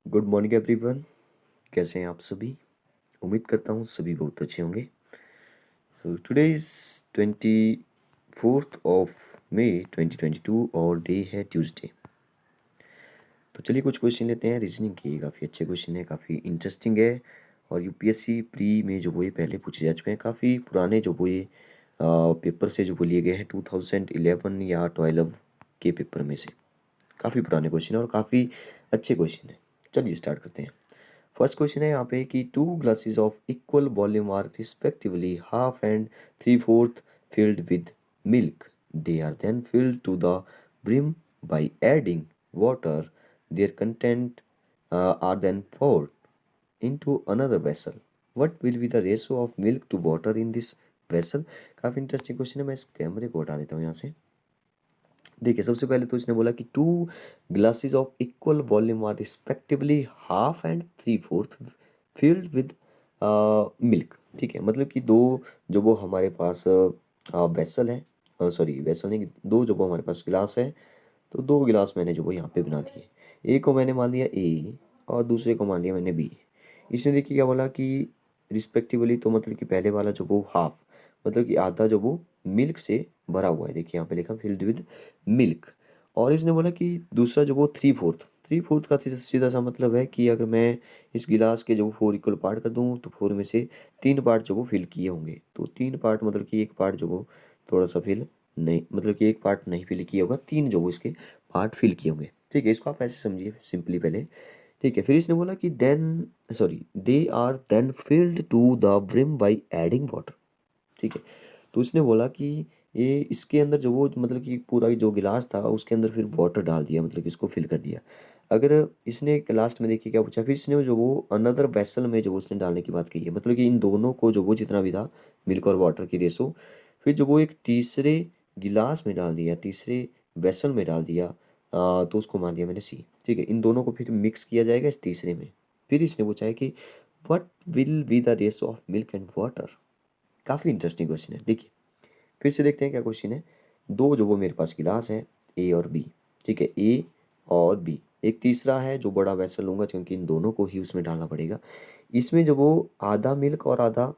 Good morning everyone. कैसे हैं आप सभी? उम्मीद करता हूँ सभी बहुत अच्छे होंगे। सो टुडे इज़ 24 मई 2022 और डे है ट्यूसडे। तो चलिए कुछ क्वेश्चन लेते हैं रीजनिंग के। काफ़ी अच्छे क्वेश्चन है, काफ़ी इंटरेस्टिंग है और यूपीएससी प्री में जो वो ये पहले पूछे जा चुके हैं। काफ़ी पुराने जो वो ये पेपर से जो वो लिए गए हैं 2011 या 12 के पेपर में से। काफ़ी पुराने क्वेश्चन है और काफ़ी अच्छे क्वेश्चन है। चलिए स्टार्ट करते हैं। फर्स्ट क्वेश्चन है यहाँ पे कि 2 glasses of equal volume are respectively half and 3/4 filled with milk. They are then filled to the brim by adding water. Their content are then poured into another vessel. What will be the ratio of milk to water in this vessel? काफ़ी interesting question है। मैं इस कैमरे को हटा देता हूँ यहाँ से। देखिए सबसे पहले तो इसने बोला कि 2 glasses of equal volume are respectively half and 3/4 filled with milk. ठीक है, मतलब कि दो जो वो हमारे पास वेसल है, सॉरी वेसल नहीं, दो जो वो हमारे पास गिलास है, तो 2 गिलास मैंने जो वो यहाँ पे बना दिए। एक को मैंने मान लिया ए और दूसरे को मान लिया मैंने बी। इसने देखिए क्या बोला कि रिस्पेक्टिवली, तो मतलब कि पहले वाला जो वो हाफ, मतलब कि आधा जो वो मिल्क से भरा हुआ है। देखिए यहाँ पे लिखा फिल्ड विद मिल्क। और इसने बोला कि दूसरा जो वो 3/4 का सीधा सा मतलब है कि अगर मैं इस गिलास के जो 4 इक्वल पार्ट कर दूँ तो 4 में से 3 पार्ट जो वो फिल किए होंगे। तो 3 पार्ट मतलब कि एक पार्ट जो वो थोड़ा सा फिल नहीं, मतलब कि एक पार्ट नहीं फिल किया होगा, 3 जो वो इसके पार्ट फिल किए होंगे। ठीक है, इसको आप ऐसे समझिए सिंपली पहले। ठीक है, फिर इसने बोला कि then sorry they are then filled to the brim by adding water. ठीक है, तो इसने बोला कि ये इसके अंदर जो वो मतलब कि पूरा जो गिलास था उसके अंदर फिर वाटर डाल दिया, मतलब कि इसको फिल कर दिया। अगर इसने लास्ट में देखिए क्या पूछा, फिर इसने जो वो अनदर वेसल में जो वो उसने डालने की बात कही है, मतलब कि इन दोनों को जो वो जितना भी था मिल्क और वाटर की रेशो, फिर जो वो एक तीसरे गिलास में डाल दिया, तीसरे वेसल में डाल दिया, तो उसको मान लिया मैंने सी। ठीक है, इन दोनों को फिर मिक्स किया जाएगा इस तीसरे में। फिर इसने पूछा है कि what will be the ratio of milk and water. काफ़ी इंटरेस्टिंग क्वेश्चन है। देखिए फिर से देखते हैं क्या क्वेश्चन है। दो जो वो मेरे पास गिलास है, ए और बी। ठीक है, ए और बी। एक तीसरा है जो बड़ा वैसल लूँगा क्योंकि इन दोनों को ही उसमें डालना पड़ेगा। इसमें जो वो आधा मिल्क और आधा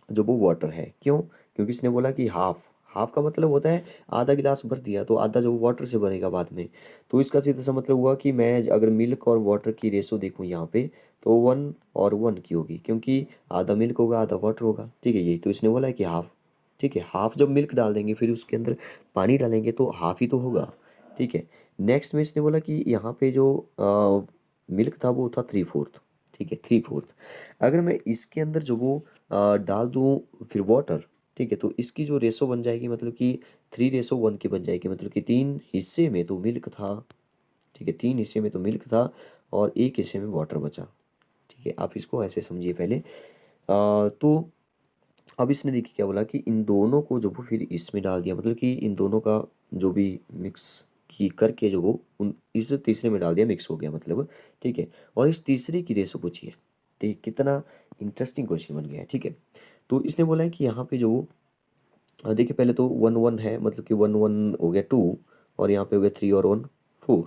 जो वो वाटर है। क्यों? क्योंकि इसने बोला कि हाफ, हाफ का मतलब होता है आधा गिलास भर दिया तो आधा जो वाटर से भरेगा बाद में। तो इसका सीधा सा मतलब हुआ कि मैं अगर मिल्क और वाटर की रेशो देखूँ यहाँ पे, तो 1 और 1 की होगी, क्योंकि आधा मिल्क होगा आधा वाटर होगा। ठीक है, यही तो इसने बोला है कि हाफ। ठीक है, हाफ जब मिल्क डाल देंगे फिर उसके अंदर पानी डालेंगे तो हाफ ही तो होगा। ठीक है, नेक्स्ट में इसने बोला कि यहाँ पे जो मिल्क था वो था 3/4। ठीक है, 3/4। अगर मैं इसके अंदर जो वो डाल दूँ फिर वाटर, ठीक है, तो इसकी जो रेशो बन जाएगी मतलब कि 3:1 की बन जाएगी, मतलब कि 3 हिस्से में तो मिल्क था। ठीक है, 3 हिस्से में तो मिल्क था और 1 हिस्से में वाटर बचा। ठीक है, आप इसको ऐसे समझिए पहले। तो अब इसने देखिए क्या बोला कि इन दोनों को जो वो फिर इसमें डाल दिया, मतलब कि इन दोनों का जो भी मिक्स की करके जो वो उन इस तीसरे में डाल दिया, मिक्स हो गया मतलब। ठीक है, और इस तीसरे की रेशो पूछी है। देखिए कितना इंटरेस्टिंग क्वेश्चन बन गया है। ठीक है, तो इसने बोला है कि यहाँ पे जो देखिए पहले तो 1 1 है, मतलब कि 1 1 हो गया 2, और यहाँ पे हो गया 3 और 1 4।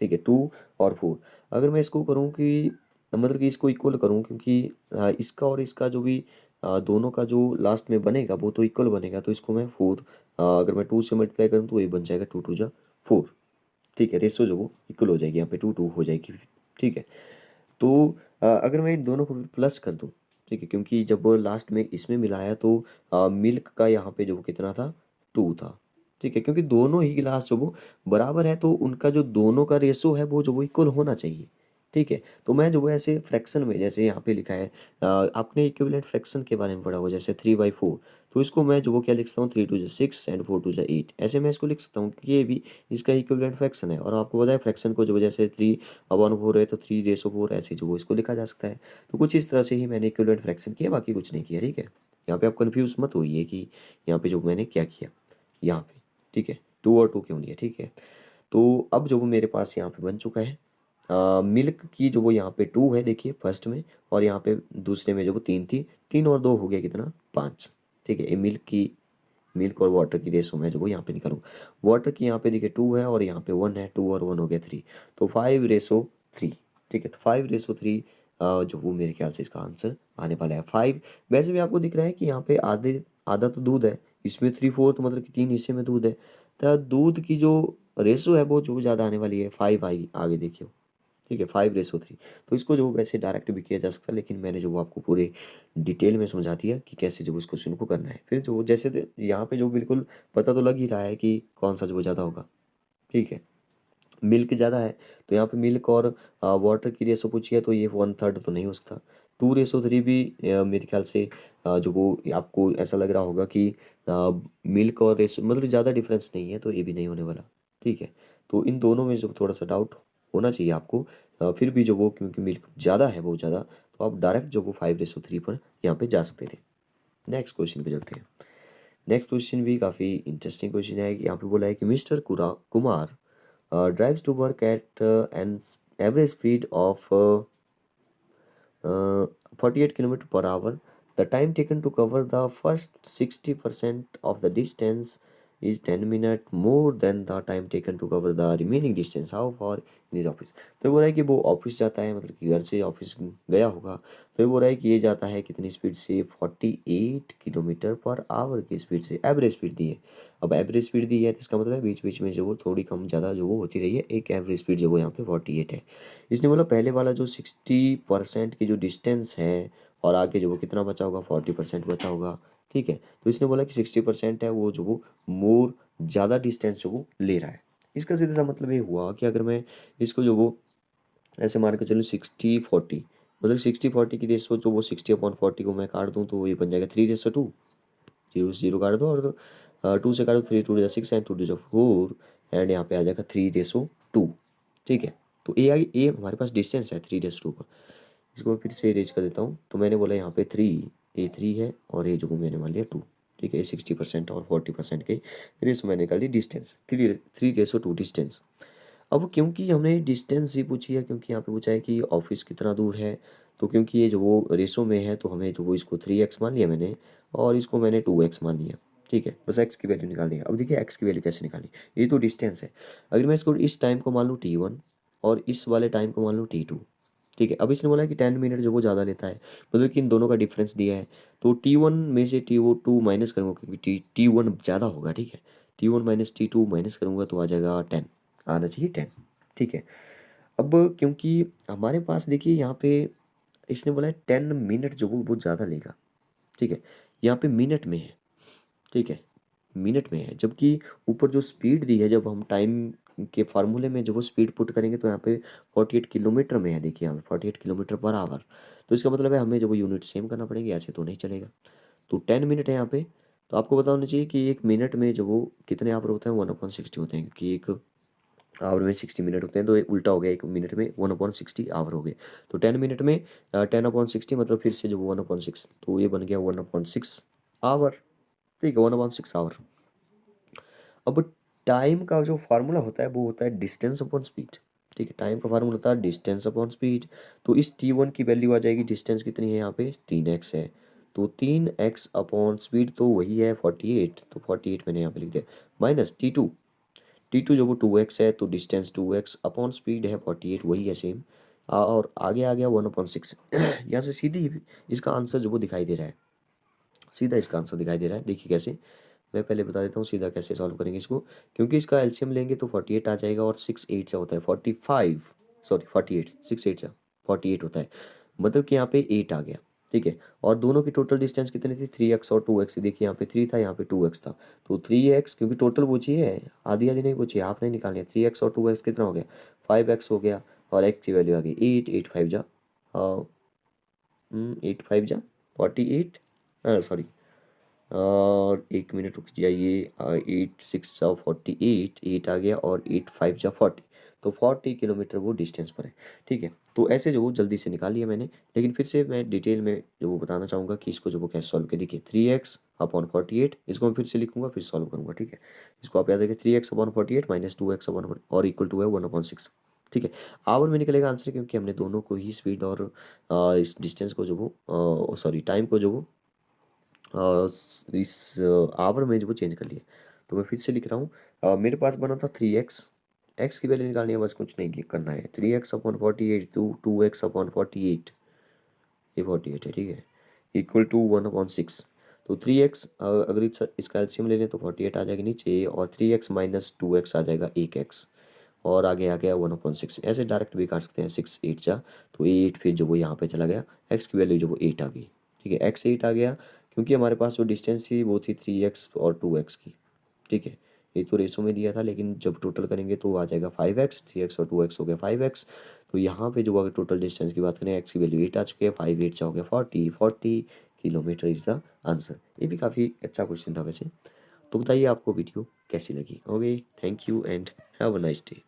ठीक है, 2 और 4। अगर मैं इसको करूँ कि मतलब कि इसको इक्वल करूँ, क्योंकि इसका और इसका जो भी दोनों का जो लास्ट में बनेगा वो तो इक्वल बनेगा, तो इसको मैं 4, अगर मैं 2 से मल्टीप्लाई करूँ तो ये बन जाएगा 2 2 जा 4। ठीक है, रेशो जो वो इक्वल हो जाएगी, यहाँ पे 2 2 हो जाएगी। ठीक है, तो अगर मैं इन दोनों को प्लस कर दूँ, ठीक है, क्योंकि जब लास्ट में इसमें मिलाया तो मिल्क का यहाँ पे जो वो कितना था, 2 था। ठीक है, क्योंकि दोनों ही गिलास जो वो बराबर है तो उनका जो दोनों का रेशो है वो जो वो इक्वल होना चाहिए। ठीक है, तो मैं जो वो ऐसे फ्रैक्शन में जैसे यहाँ पे लिखा है, आपने इक्विवेलेंट फ्रैक्शन के बारे में पढ़ा होगा, जैसे 3/4, तो इसको मैं जो वो क्या लिख सकता हूँ, 3 2 जा 6 एंड 4 2 जा 8, ऐसे मैं इसको लिख सकता हूँ कि ये भी इसका इक्विवेलेंट फ्रैक्शन है। और आपको पता है फ्रैक्शन को जो जैसे 3/4 है तो 3/4 ऐसे जो वो इसको लिखा जा सकता है। तो कुछ इस तरह से ही मैंने इक्विवेलेंट फ्रैक्शन किया, बाकी कुछ नहीं किया। ठीक है, यहाँ पे आप कंफ्यूज मत होइए कि यहाँ पे जो मैंने क्या किया यहाँ पे। ठीक है, 2 और 2 क्यों लिया। ठीक है, तो अब जो वो मेरे पास यहाँ पे बन चुका है, मिल्क की जो वो यहाँ पे 2 है देखिए फर्स्ट में, और यहाँ पे दूसरे में जो वो 3 थी। 3 और 2 हो गया कितना, 5। ठीक है, ये मिल्क और वाटर की रेशो मैं जो वो यहाँ पे निकालूँ। वाटर की यहाँ पे देखिए 2 है और यहाँ पे 1 है, 2 और 1 हो गया 3, तो 5:3। ठीक है, तो 5:3 जो वो मेरे ख्याल से इसका आंसर आने वाला है 5। वैसे भी आपको दिख रहा है कि यहाँ पे आधा तो दूध है, इसमें 3/4 मतलब कि 3 हिस्से में दूध है, तो दूध की जो रेशो है वो जो ज़्यादा आने वाली है 5 आएगी आगे देखियो। ठीक है, 5:3। तो इसको जो वैसे डायरेक्ट भी किया जा सकता है, लेकिन मैंने जो वो आपको पूरे डिटेल में समझा दिया कि कैसे जो उस क्वेश्चन को करना है। फिर जो जैसे यहाँ पे जो बिल्कुल पता तो लग ही रहा है कि कौन सा जो ज़्यादा होगा। ठीक है, मिल्क ज़्यादा है, तो यहाँ पे मिल्क और वाटर की रेशो पूछी है, तो ये 1/3 तो नहीं हो सकता। 2:3 भी मेरे ख्याल से जो वो आपको ऐसा लग रहा होगा कि मिल्क और रेशो मतलब ज़्यादा डिफरेंस नहीं है, तो ये भी नहीं होने वाला। ठीक है, तो इन दोनों में जो थोड़ा सा डाउट होना चाहिए आपको, फिर भी जो वो क्योंकि मिल्क ज़्यादा है बहुत ज़्यादा, तो आप डायरेक्ट जो वो 5:3 पर यहाँ पे जा सकते थे। नेक्स्ट क्वेश्चन पे चलते हैं। नेक्स्ट क्वेश्चन भी काफ़ी इंटरेस्टिंग क्वेश्चन है। यहाँ पे बोला है कि mister Kumar drives to work at an average speed of 48 km per hour. The time taken to cover the first 60% of the distance is 10 minutes more than the time taken to cover the remaining distance. How far in his office? तो ये बोल रहा है कि वो office जाता है, मतलब कि घर से ऑफिस गया होगा, तो ये बोल रहा है कि ये जाता है कितनी स्पीड से, 48 km/h की स्पीड से। एवरेज स्पीड दी है। अब एवरेज स्पीड दी है तो इसका मतलब है बीच बीच में जो वो थोड़ी कम ज़्यादा जो वो होती रही है। एक एवरेज स्पीड जो वो यहाँ पे 48 है। इसने बोला पहले वाला जो 60% की जो डिस्टेंस है, और आगे जो वो कितना बचा होगा, 40% बचा होगा। ठीक है, तो इसने बोला कि 60% है वो जो वो मोर ज़्यादा डिस्टेंस जो वो ले रहा है। इसका सीधा सा मतलब ये हुआ कि अगर मैं इसको जो वो ऐसे मान के चलूँ 60/40, मतलब 60/40 की रेशो जो वो 60/40 को मैं काट दूँ तो ये बन जाएगा 3:2। 0 से 0 काट दो, और 2 से काटो, 3 2 6 एंड 2 4 एंड यहाँ पे आ जाएगा 3:2। ठीक है, तो ए हमारे पास डिस्टेंस है 3:2 का। इसको मैं फिर से इरेज कर देता हूँ। तो मैंने बोला यहाँ पे 3 है, और ये जो मैंने मान लिया 2। ठीक है, 60% और 40% के रेसो मैंने निकाल ली डिस्टेंस, 3:2 डिस्टेंस। अब क्योंकि हमने डिस्टेंस ही पूछी है, क्योंकि यहाँ पे पूछा है कि ऑफिस कितना दूर है, तो क्योंकि ये जो वो रेशो में है, तो हमें जो वो इसको 3x मान लिया मैंने, और इसको मैंने 2x मान लिया। ठीक है, बस x की वैल्यू निकालनी है। अब देखिए x की वैल्यू कैसे निकालनी, ये तो डिस्टेंस है। अगर मैं इसको इस टाइम को मान लूँ T1 और इस वाले टाइम को मान लूँ T2। ठीक है, अब इसने बोला है कि 10 मिनट जो वो ज़्यादा लेता है, मतलब कि इन दोनों का डिफरेंस दिया है, तो T1 में से T2 माइनस करूँगा, क्योंकि T1 ज़्यादा होगा। ठीक है, T1 माइनस T2 माइनस करूँगा तो आ जाएगा 10, आना चाहिए 10। ठीक है, अब क्योंकि हमारे पास देखिए यहाँ पे इसने बोला है 10 मिनट जो वो बहुत ज़्यादा लेगा। ठीक है, यहाँ पे मिनट में है। ठीक है, मिनट में है, जबकि ऊपर जो स्पीड दी है, जब हम टाइम के फार्मूले में जब वो स्पीड पुट करेंगे तो यहाँ पे 48 किलोमीटर में है। देखिए यहाँ पे 48 km/h। तो इसका मतलब है हमें जब वो यूनिट सेम करना पड़ेंगे, ऐसे तो नहीं चलेगा। तो 10 मिनट है यहाँ पे। तो आपको पता होना चाहिए कि एक मिनट में जो वो कितने आवर होते हैं, 1/60 होते हैं, क्योंकि एक आवर में 60 मिनट होते हैं, तो ये उल्टा हो गया, एक मिनट में 1/60 आवर हो गए। तो 10 मिनट में 10/60 मतलब फिर से जो 1/6, तो ये बन गया 1/6 आवर। ठीक है, 1/6 आवर। अब टाइम का जो फार्मूला होता है वो होता है डिस्टेंस अपॉन स्पीड। ठीक है, टाइम का फार्मूला होता है डिस्टेंस अपॉन स्पीड। तो इस T1 की वैल्यू आ जाएगी, डिस्टेंस कितनी है यहाँ पे, 3x है, तो 3x अपॉन स्पीड तो वही है 48, तो 48 मैंने यहाँ पे लिख दिया, माइनस T2 जो वो 2x है, तो डिस्टेंस 2x अपॉन स्पीड है 48, वही है सेम। और आगे आ गया 1/6। यहाँ से सीधी इसका आंसर जो वो दिखाई दे रहा है, सीधा इसका आंसर दिखाई दे रहा है। देखिए कैसे, मैं पहले बता देता हूँ सीधा कैसे सॉल्व करेंगे इसको। क्योंकि इसका एलसीएम लेंगे तो 48 आ जाएगा, और 6 8 से होता है 45, सॉरी 48, 6 8 से 48 होता है, मतलब कि यहाँ पे 8 आ गया। ठीक है, और दोनों की टोटल डिस्टेंस कितनी थी, 3x और 2x। देखिए यहाँ पे 3 था, यहाँ पे 2x था, तो 3x, क्योंकि टोटल पूछी है, आधी आधी नहीं पूछी है, आपने निकालनी है। 3x और 2x कितना हो गया, 5x हो गया, और x की वैल्यू आ गई 8, 8 5 जा 8 5 जा 48, सॉरी, और 1 मिनट रुक जाइए, 8 6 जा 48, 8 आ गया, और 8 5 जा 40, तो 40 किलोमीटर वो डिस्टेंस पर है। ठीक है, तो ऐसे जो वो जल्दी से निकाल लिया मैंने, लेकिन फिर से मैं डिटेल में जो वो बताना चाहूँगा कि इसको जो वो कैसे सॉल्व किया। देखिए 3x/48, इसको मैं फिर से लिखूंगा, फिर सॉल्व करूँगा। ठीक है, इसको आप याद रखिए, 3x/48 माइनस 2x और इक्वल टू है 1/6। ठीक है, आवर में निकलेगा आंसर, क्योंकि हमने दोनों को ही स्पीड और इस डिस्टेंस को जो वो सॉरी टाइम को जो वो इस आवर में जो वो चेंज कर लिए। तो मैं फिर से लिख रहा हूँ, मेरे पास बना था 3x एक्स की वैल्यू निकालनी है, बस कुछ नहीं करना है। 3x/48 टू 2x/48, ये 48 है, ठीक है, इक्वल टू 1/6। तो 3x अगर इसका एलसीएम ले लें तो 48 आ जाएगा नीचे, और 3x माइनस 2x आ जाएगा 1x, और आगे आ गया 1/6। ऐसे डायरेक्ट भी काट सकते हैं, 6 8 जा, तो 8 फिर जो वो यहाँ पे चला गया, एक्स की वैल्यू जो वो 8 आ गई, ठीक है, एक्स 8 आ गया, क्योंकि हमारे पास जो डिस्टेंस थी वो थी 3x और 2x की, ठीक है। ये तो रेशो में दिया था, लेकिन जब टोटल करेंगे तो आ जाएगा 5x, 3x और 2x हो गया 5x। तो यहाँ पे जो अगर टोटल डिस्टेंस की बात करें, एक्स की वैल्यू 8 आ चुकी है, 5 8 हो गया 40 किलोमीटर इज द आंसर। ये भी काफ़ी अच्छा क्वेश्चन था वैसे। तो बताइए आपको वीडियो कैसी लगी। Okay, thank you and have a nice day.